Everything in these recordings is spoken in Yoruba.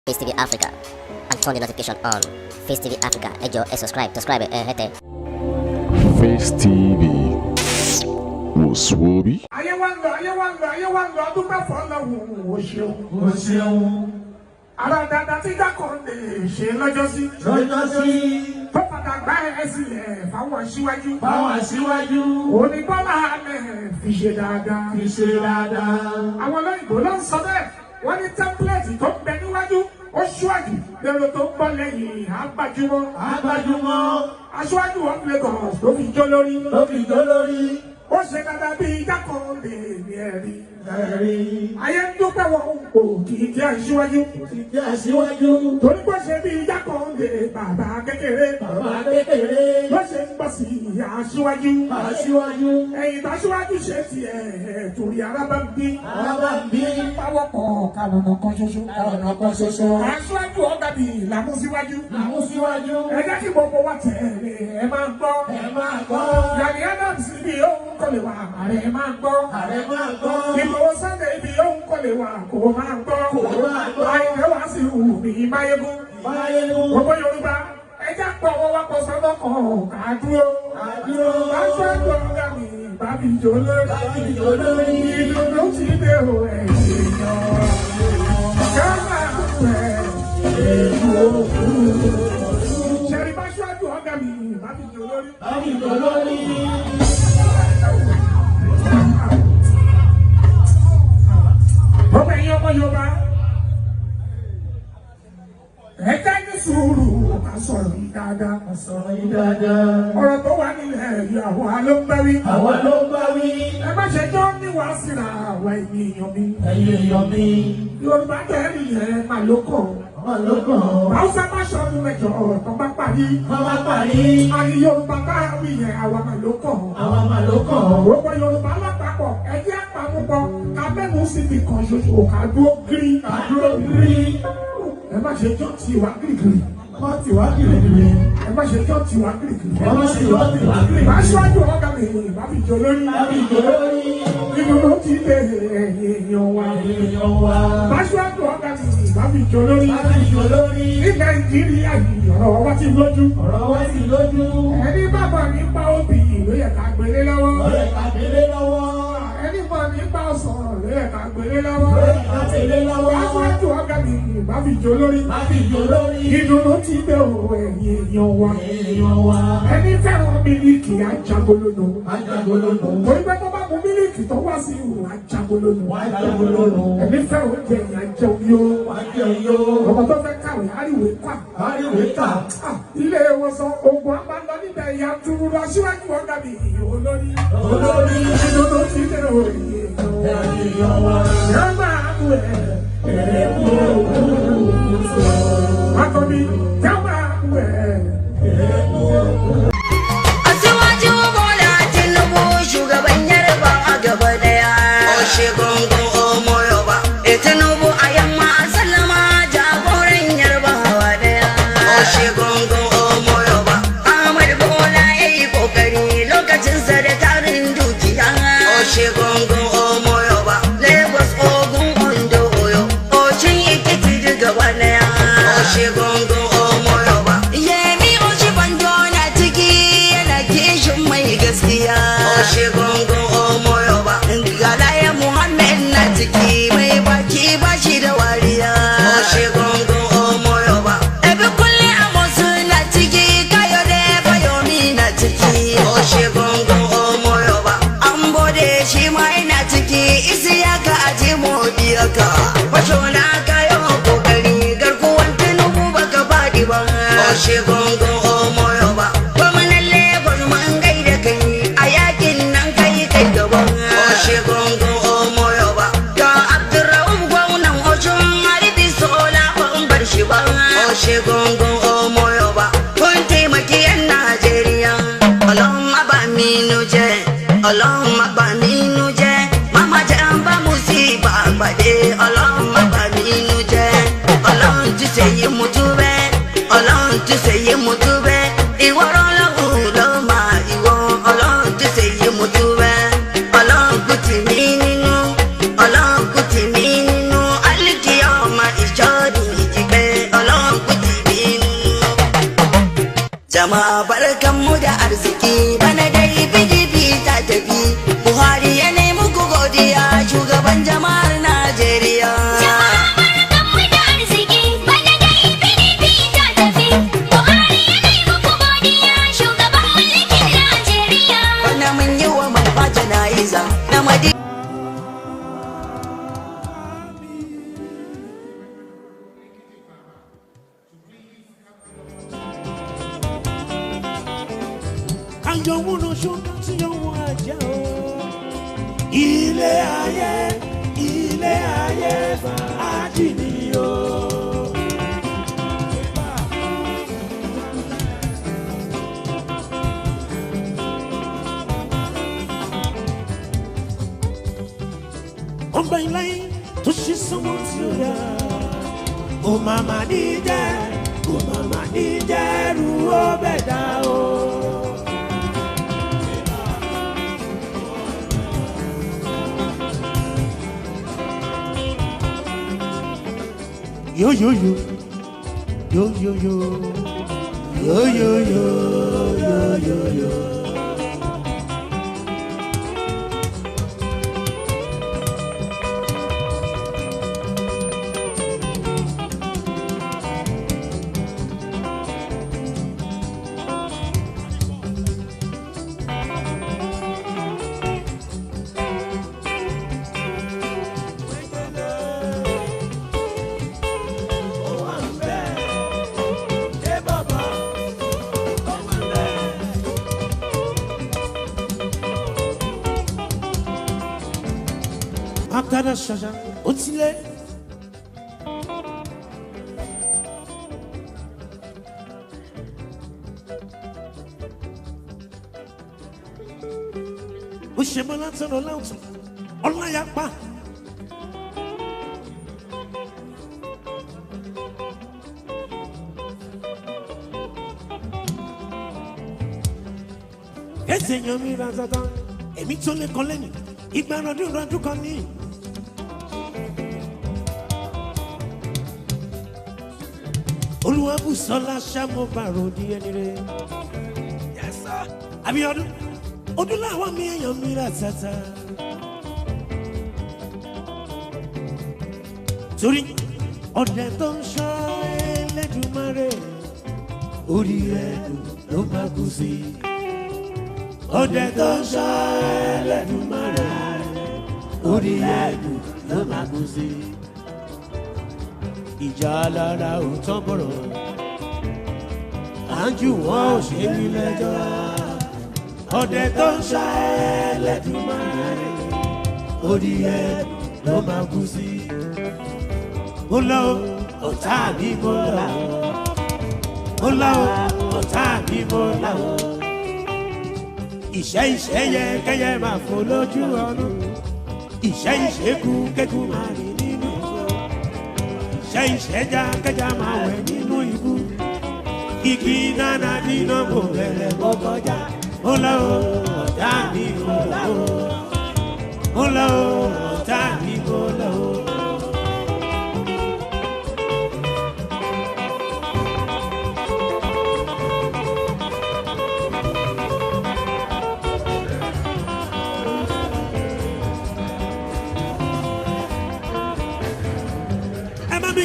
Face TV Africa and turn the notification on. Face TV Africa, ẹ jọ̀ọ́ ẹ subscribe hete. Face TV was Swoby. Ayé wa ń lọ, dúpẹ́ fọ́lọ́hun o ṣeun. Ara dada tí dákọ̀ lè ṣe lọ́jọ́sí. Tó padà gbá ẹ sílẹ̀ fáwọn aṣíwájú. Onígbọ́lá mẹ́ fi ṣe dáadáa. Àwọn olóyìnbó ló ń sọ bẹ́ẹ̀. Wọ́n ní tẹ́ḿpìlẹ̀tì tó ń bẹ níwájú. Ó ṣíwájú lérò tó ń bọ̀ lẹ́yìn àgbájúmọ́. Aṣíwájú of Lagos ló fi jó lórí. Ó ṣe dáadáa bí dákọ̀ lè ní ẹ̀rí. Ayé ń dúpẹ́ wọn kò kì í jẹ́ aṣíwájú. Torí bó ṣe bí dákọ̀ lè bàbá kékeré. Ló ṣe ń bọ̀ sí aṣíwájú. Ẹ̀yìn aṣíwájú ṣe tiẹ̀ torí arábá ń bí. Pàwọ́ kọ̀ kàlọ́nà kan ṣoṣo. Aṣíwájú ọ̀gá bí làmúsíwájú. Ẹ jẹ́ kí gbogbo wa tẹ̀lé ẹ máa gbọ́. Gani Adams bí òun kò lè wà ààrẹ máa gbọ́. Ìgbòho Sunday bí òun kò lè wà kò máa gbọ́. Àyìnbó wá sí ìhù ní Máyégún. Gbogbo Yorùbá ẹ jẹ́ pọ̀ wọ́n wá pọ̀ sọ́dọ̀ kan ká dúró. Aṣáájú ọ̀gá mi bàbí ìjọ lórí. Ìdùnnú ti dé o ẹ̀yìn yan. Káàmà rẹ̀ èlò òkú. Ṣẹ̀rí bá ṣáájú ọ̀gá mi bàbí ìjọ lórí. Ọmọ ẹ̀yin ọmọ Yorùbá, ẹ jẹ́ ní sùúrù ká sọ̀rọ̀ yìí dáadáa. Ọ̀rọ̀ tó wà nílẹ̀ yìí àwa ló ń bá wí. Ẹ má ṣe jọ́ ní wá síra àwa ènìyàn mi. Yorùbá tẹ̀lé yẹn máa ló kọ̀. Hausa má ṣọdún mẹ́jọ tó bá parí. Àní Yorùbá bá wí yẹn àwa máa ló kọ̀. Gbogbo Yorùbá lápapọ̀ ẹ jẹ́ àpamọ́pọ̀ ká mẹ́nu síbi kan ṣoṣo ká dúró gírí. Ẹ má ṣe jọ́ tiwa gírígírí. Ẹ má ṣe jọ́ tiwa gírígírí. Má ṣíwájú ọ̀gá mi bá fi jọ lórí. Ìdùnnú ti dé èèyàn wa. Má ṣíwájú ọ̀gá mi bá fi jọ lórí. Ní Nàìjíríà yìí ọ̀rọ̀ wa ti lójú. Ẹni bàbá nípa òbí ló yẹ ká gbélé lọ́wọ́. Ẹni bàbá nípa ọ̀sán ló yẹ ká gbélé lọ́wọ́. Aṣáájú ọ̀gá mi bá fi jọ lórí. Ìdùnnú ti dé o èèyàn wa. Ẹni fẹ́ràn mílíkì ajagolóno. Torí pé tó bá mu mílíkì tó wá sí ìhù ajagolóno. Ẹni fẹ́ràn oúnjẹ ìyàjẹun yó. Ọmọ tó fẹ́ kàwé àríwé kà. Ilé ìwòsàn ogun àbálọ níbẹ̀ ìyá túrú lọ síwájú ọ̀gá mi olórí. Ìdùnnú ti dé o èèyàn wa. Ẹ máa mú Àkọ́bí jẹ́ máa mú Aṣíwájú Bọ́lá Tinubu shugaban Yarbawa gaba daya. Oshigungun ọmọ Yorùbá. Tinubu a yamma sallama jagoran Yarbawa daya. Oshigungun ọmọ Yorùbá. Ahmad Bola yayi kokari lokacin sa da tarin dukiya. Oshigungun ọmọ Yorùbá. Lagos, Ogun, Ondo, Oyo. Ocin Ekiti gaba daya. Oshigungun ọmọ Yorùbá. Yemi Oshibanjo na ciki yana kishin mai gaskiya. Oshigungun ọmọ Yorùbá. Galaye Muhammad na ciki mai baki bashi da wariya. Oshigungun ọmọ Yorùbá. Ebi kulle Amosu na ciki Kayode Fayomi na ciki. Oshigungun ọmọ Yorùbá. Ambode shi ma yana ciki Isiyaka Ajimodiyaka. Fashona kayo kokari garkuwan Tinubu baka faɗi ba. Oshigungun ọmọ Yorùbá. Gwamnan Lagos mun gaida kai a yakin nan kai gaba. Oshigungun ọmọ Yorùbá. Ga Abdurrahman gwamnan Osun Haribi Sola ban bar shi ba. Oshigungun ọmọ Yorùbá. Kun taimaki 'yan Najeriya. Ọlọ́run bá mi nú jẹ́. Mama jẹ́ ń bá musiba àgbàdé. Ọlọ́run bá mi nú jẹ́. Ọlọ́run ti ṣe yí mu tú bẹ́ẹ̀. Ìwọ Ọlọ́run ló máa ìwọ. Ọlọ́run ti ṣe yí mu tú bẹ́ẹ̀. Ọlọ́run kù tì mí nínú. Alíkì ọmọ ìjọ́dún ìjìgbẹ́. jama'a barkanmu da arziki bana dai PDP ta tafi Buhari ya nemi ku godiya shugaban jama'ar Najeriya. Bana mun yi wa babba jana'iza na madi. Ilé ayé fàájì ni o. Ọgbà ìlàyé tó ṣe sọ́mọ́ tí ó yá. Ó màmá ní jẹ́ ru ó bẹ̀ dá o. Yo yo yo, yo yo yo, yo yo yo, yo yo yo. Akada shasha otile. O ṣe mọ látọ̀nà láwùjọ ọláyàpá. Ẹsẹ̀ yan mi ra tata, èmi tó lè kọ́ lẹ́yìn, ìgbà rọ̀dún kan ní. Olúwabùsọ́lá ṣàmọ́ bàrò di ẹni rẹ̀. Abíọ́dún ọdún làwọn mi èèyàn mi rà tata. Torí ọ̀dẹ̀ tó ń ṣọ́ Ẹlẹ́dùmarè orí ẹ̀dùn ló máa kú sí. Ọ̀dẹ̀ tó ń ṣọ́ Ẹlẹ́dùmarè orí ẹ̀dùn ló máa kú sí. Ìjà lára ò tán bọ̀rọ̀ àǹjù wọn ò ṣe ní lẹ́jọ́. Ọ̀dẹ̀ tó ń ṣá Ẹlẹ́dùmarè orí ẹ̀dùn ló máa kú sí. Mo lọ ọ̀tá mi mo là ó. Mo lọ ọ̀tá mi mo là ó. Ìṣẹ́ yẹ kẹ́yẹ máa fò lójú ọ̀run. Ìṣẹ́ kú kẹ́kù máa rìn nínú ìgbó. Ìṣẹ́jà kẹjà máa wẹ̀ nínú ibú. Igi nana dínà bò bẹ̀rẹ̀ bó kọjá. Ó lọ ọ̀tá mi mo là ó. Ó lọ ọ̀tá mi mo là ó.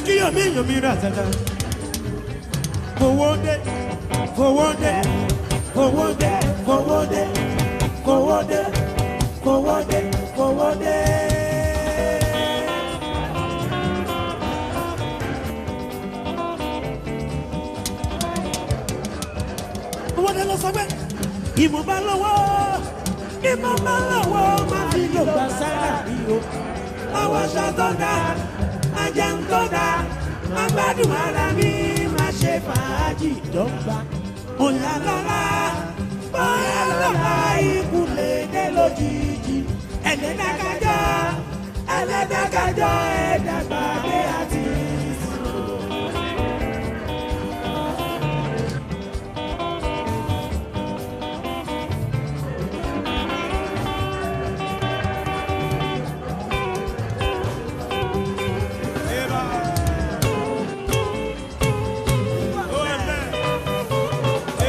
Kíyọ̀ mi yàn mí rà tata. Fowó dé, fowó dé, fowó dé, fowó dé, fowó dé, fowó dé, fowó dé. Fowó dé lọ sọ pé ìmọ̀ bá lọ́wọ́ máa fi lò gbà sára bí o. Àwọn aṣọ tó dáa. Ajẹun tó dáa, máa gbádùn ara mi, máa ṣe fàájì dọ́gba. Bóyá lọ́la ikú lè dé lójijì. Ẹlẹ́dàkájọ́ ẹ̀dàgbàdé àti ìsìn.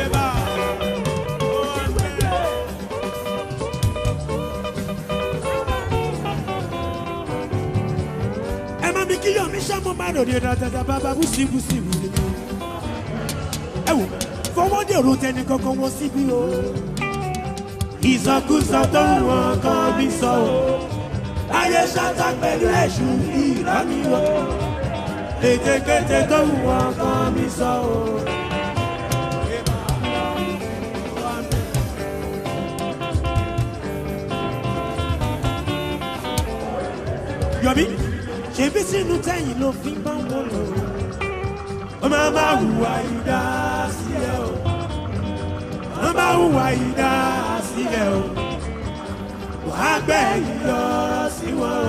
Eba. lòdì dáadáa bàbá búsibúsi wìlì. ẹ wò fọwọ́ dèrò tẹni kankan wọ́n síbí o. ìsọkúsọ tó ń wọ́n kan bí sọ o. ayé ṣáta pẹ̀lú ẹ̀sùn ìrọ́ní o. ètekéte tó ń wọ́n kan bí sọ o. Yọ̀bí ṣebí sínú tẹ̀yìn ló fi ń bá wọn lò ó máa máa hùwà ìdá sílẹ̀ o wọ́n máa hùwà ìdá sílẹ̀ o wàá gbẹ̀yìn lọ sí wọn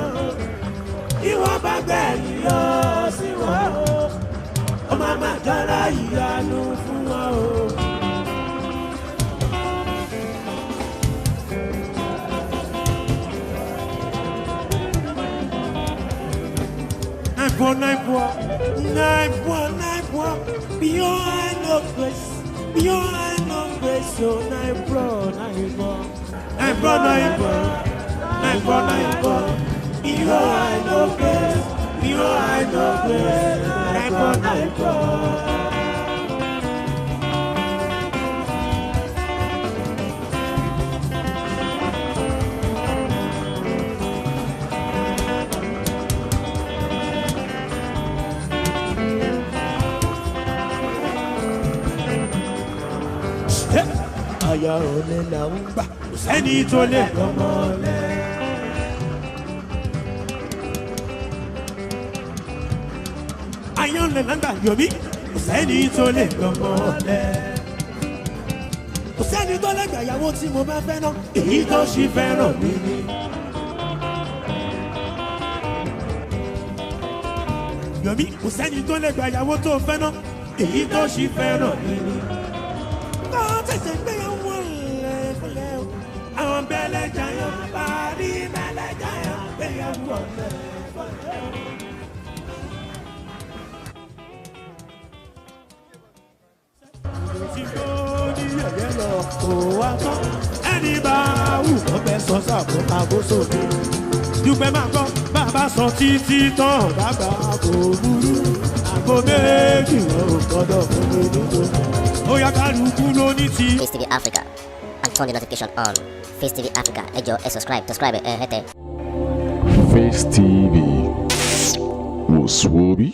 ìwọ́n bá gbẹ̀yìn lọ sí wọn ó máa máa dára ìyanu fún wọn o. Naipua, beyond no grace, oh Naipua, beyond no grace, Naipua. Aya olè là ń gbà, kò sẹ́ni tó lè gbọ́mọ lẹ̀. Aya olè là ń gbà Yọ̀mí, kò sẹ́ni tó lè gbọ́mọ lẹ̀. Kò sẹ́ni tó lè gbà ìyàwó tí mo bá fẹ́ ná, èyí tó ṣì fẹ́ràn mi ni. Yọ̀mí, kò sẹ́ni tó lè gbà ìyàwó tó fẹ́ ná, èyí tó ṣì fẹ́ràn mi ni. Tẹ̀sẹ̀ gbéyàwó lẹ̀ fúnlẹ̀ o. Àwọn bẹ̀lẹ̀ jayọ̀ parí bẹ̀lẹ̀ jayọ̀ gbéyàwó lẹ̀ fúnlẹ̀ o. Tí kò ní yẹ̀yẹ́ lọ kó wá tán. Ẹni bá wù kó fẹ́ sọ sàbò àbóṣòdì. Dúpẹ́ máa gbọ́ bàbá sọ títí tán bàbá kò burú. Àgbo méjì wọn ò gbọ́dọ̀ fún mi nítorí. Oya kálukú ló ní ti. Face TV Africa and turn the notification on. Face TV Africa ẹ jọ̀ọ́ ẹ subscribe ẹ hẹ́tẹ̀. Face TV was Swoby.